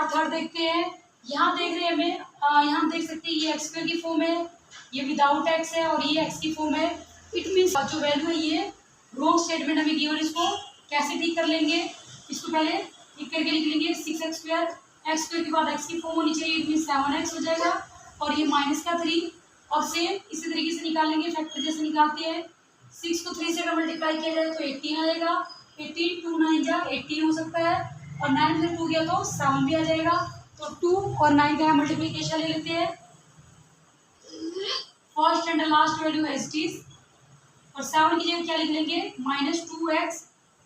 Third देखते हैं। यहाँ देख रहे हैं हमें, यहाँ देख सकते हैं ये एक्स स्क्वायर की फॉर्म है, ये विदाउट एक्स है और ये एक्स की फॉर्म है। इट मीन्स जो वैल्यू है ये रॉन्ग स्टेटमेंट हमें गिवन। इसको कैसे ठीक कर लेंगे, इसको पहले ठीक करके लिख लेंगे 6x², एक्स स्क्वायर के बाद एक्स की फॉर्म होनी चाहिए, इट मीन्स 7x हो जाएगा और ये माइनस का 3। और सेम इसी तरीके से निकाल लेंगे, फैक्टर जैसे निकालते हैं। 6 को 3 से अगर मल्टीप्लाई किया जाए तो 18 आ जाएगा। 18 2 9 जा 18 हो सकता है और 9 से 2 गया तो 7 भी आ जाएगा। तो 2 और 9 का मल्टीप्लीकेशन ले लेते हैं। First and last value as it is और 7 की जगह क्या लिख लेंगे -2x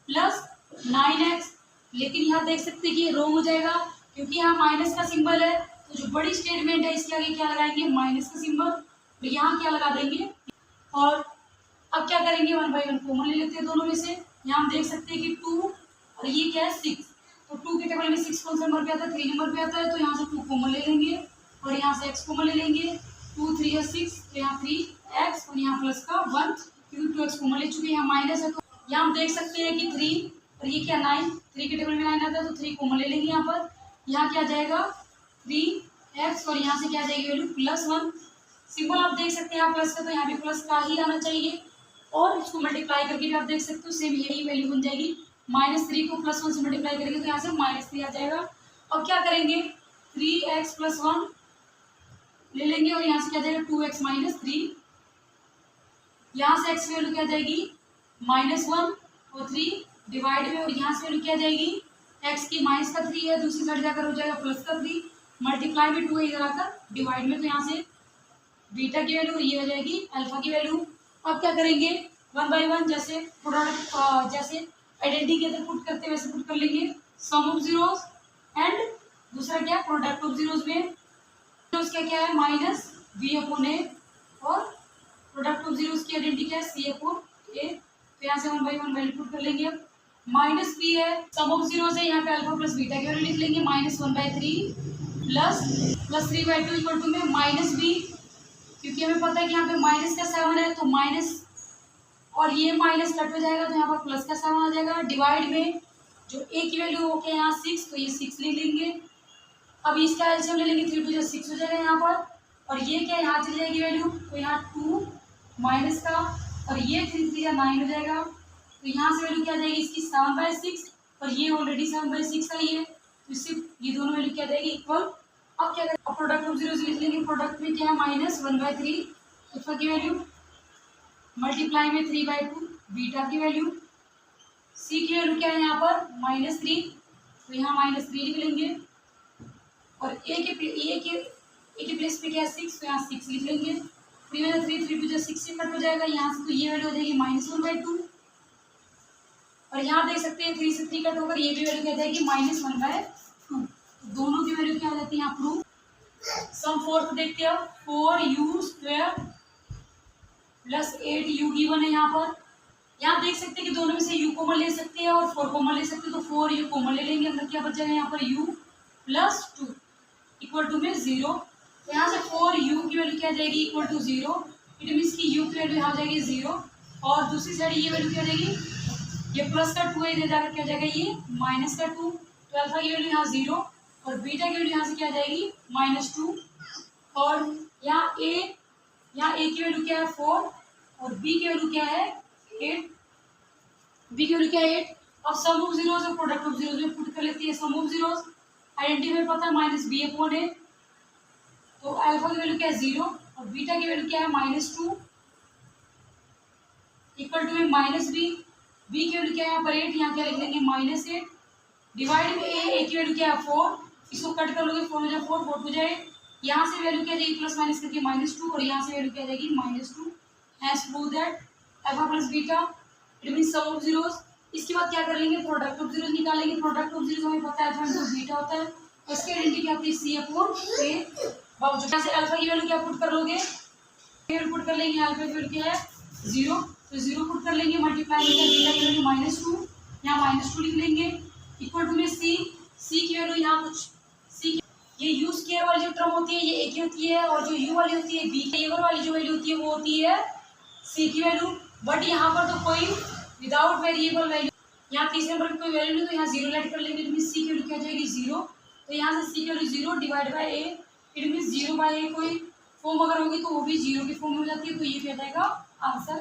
प्लस 9x। लेकिन यहाँ देख सकते हैं कि ये रोंग हो जाएगा क्योंकि यहाँ माइनस का सिंबल है। तो जो बड़ी स्टेटमेंट है इसके आगे क्या लगाएंगे माइनस का सिंबल, तो यहाँ क्या लगा देंगे। और अब क्या करेंगे 1 बाई 1 कॉमन ले लेते हैं दोनों में से। यहाँ हम देख सकते हैं कि 2 और ये क्या है 6, तो 2 के टेबल में 6 कौन सा नंबर पे आता है 3 नंबर पे आता है। तो यहाँ से 2 कॉमन ले लेंगे और यहाँ से x कॉमन ले लेंगे। 2 3 या 6 तो यहाँ 3x और यहाँ प्लस का 1 क्योंकि 2x कॉमन ले चुके हैं, यहाँ माइनस है। तो यहाँ हम देख सकते हैं कि 3 और ये क्या 9, 3 के टेबल में 9 आता है तो 3 कॉमन ले लेंगे यहाँ पर। यहाँ क्या जाएगा 3x और यहाँ से क्या जाएगी वैल्यू +1। सिंबल आप देख सकते हैं यहाँ प्लस का, तो यहाँ भी प्लस का ही आना चाहिए। और इसको मल्टीप्लाई करके भी आप देख सकते हो सेम यही वैल्यू बन जाएगी। -3 को +1 से मल्टीप्लाई करेंगे तो यहाँ से -3 आ जाएगा। अब क्या करेंगे 3x + 1 ले लेंगे और यहाँ से क्या जाएगा 2x - 3। यहाँ से x की वैल्यू क्या जाएगी -1 और 3 डिवाइड में, और यहाँ से वैल्यू क्या जाएगी x की माइनस का 3 है, दूसरी साइड जाकर हो जाएगा प्लस का 3, मल्टीप्लाई में 2 है इधर आकर डिवाइड में, तो यहाँ से बीटा की वैल्यू ये हो जाएगी अल्फा की वैल्यू। अब क्या करेंगे 1 बाई 1 जैसे प्रोडक्ट जैसे आइडेंटिटी के अंदर पुट करते हैं वैसे पुट कर लेंगे। सम ऑफ जीरोस एंड दूसरा क्या प्रोडक्ट ऑफ जीरोस में उसका क्या है -b/a और प्रोडक्ट ऑफ जीरोस की आइडेंटिटी क्या है c/a। तो यहाँ से 1 बाई 1 वैल्यू पुट कर लेंगे। अब -b है, सम ऑफ जीरोस है, यहाँ पे अल्फा प्लस बीटा की वैल्यू लिख लेंगे -1/3 प्लस 3/2 इक्वल टू में -b, क्योंकि हमें पता है कि यहाँ पे माइनस का 7 है तो माइनस और ये माइनस कट हो जाएगा तो यहाँ पर प्लस का 7 आ जाएगा। डिवाइड में जो a की वैल्यू हो गया यहाँ 6 तो ये 6 ले लेंगे। अब इसका एलसीएम ले लेंगे 3 2 6 हो जाएगा यहाँ पर, और ये क्या यहाँ चली जाएगी वैल्यू तो यहाँ 2 माइनस का और ये 3 3 9 हो जाएगा। तो यहाँ से वैल्यू क्या आ जाएगी इसकी 7/6 और ये ऑलरेडी 7/6 आई है, तो इससे ये दोनों वैल्यू क्या जाएगी इक्वल। अब क्या करें प्रोडक्ट ऑफ जीरोस लिख लेंगे। प्रोडक्ट में क्या है -1/3 अल्फा की वैल्यू मल्टीप्लाई में 3/2 बीटा की वैल्यू, सी की वैल्यू क्या है यहाँ पर -3 तो यहाँ -3 लिख लेंगे और ए के प्लेस पे क्या है 6 तो यहाँ 6 लिख लेंगे। 3 में 3 3 2 6 से कट हो जाएगा यहाँ से, तो ये वैल्यू हो जाएगी -1/2 और यहाँ देख सकते हैं 3 से 3 कट होकर ये भी वैल्यू क्या जाएगी -1/2। दोनों की वैल्यू क्या हो जाती है यहाँ प्रूफ। सम फोर्थ देखते हैं 4u² + 8u गिवन है यहाँ पर। यहाँ देख सकते हैं कि दोनों में से u कॉमन ले सकते हैं और 4 कॉमन ले सकते हैं, तो 4u कॉमन ले लेंगे। अंदर क्या बच जाएगा यहाँ पर u + 2 इक्वल टू में 0। तो यहाँ से 4u की वैल्यू क्या जाएगी इक्वल टू 0। इट मीन्स की u की वैल्यू यहाँ जाएगी 0 और दूसरी साइड ये वैल्यू क्या जाएगी ये प्लस का 2 है, इधर जाकर क्या जाएगा ये -2। तो अल्फा की वैल्यू यहाँ 0 और बीटा की वैल्यू यहाँ से क्या जाएगी -2 और यहाँ a की वैल्यू क्या है 4 और b की वैल्यू क्या है 8। b की वैल्यू क्या है 8। अब सम ऑफ जीरोस और प्रोडक्ट ऑफ जीरोस में पुट कर लेती है। सम ऑफ जीरोस आइडेंटिटी में पता है -b/a, तो अल्फा की वैल्यू क्या है 0 और बीटा की वैल्यू क्या है -2 इक्वल टू में -b। b की वैल्यू क्या है यहाँ पर 8, यहाँ क्या लिख लेंगे -8 डिवाइड में a की वैल्यू क्या है 4, इसको कट कर लोगे 4 हो जाए 4 4 हो जाए, यहाँ से वैल्यू क्या जाएगी प्लस माइनस करके -2 और यहाँ से वैल्यू क्या जाएगी -2। Has prove that alpha plus beta it means sum of zeros. इसके बाद क्या कर लेंगे प्रोडक्ट ऑफ जीरोस निकालेंगे। प्रोडक्ट ऑफ जीरोस हमें पता है अल्फा इंटू बीटा होता है, इसकी आइडेंटिटी क्या होती है c/a। अब यहाँ से अल्फा की वैल्यू क्या पुट कर लोगे पुट कर लेंगे, अल्फा की वैल्यू क्या है 0 तो 0 पुट कर लेंगे मल्टीप्लाई में बीटा की वैल्यू -2 यहाँ -2 लिख लेंगे इक्वल टू में c की वैल्यू यहाँ कुछ c ये u स्क्वायर वाली जो टर्म होती है ये a की होती है और जो u वाली होती है b की वाली जो वैल्यू होती है वो होती है c की वैल्यू। बट यहाँ पर तो कोई विदाउट वेरिएबल वैल्यू, यहाँ तीसरे नंबर की कोई वैल्यू नहीं तो यहाँ 0 लेट कर लेंगे तो c की वैल्यू क्या जाएगी 0। तो यहाँ से C 0 divide by a, it means 0 by a कोई फॉर्म अगर होगी तो वो भी 0 की फॉर्म में हो जाती है, तो ये क्या जाएगा आंसर।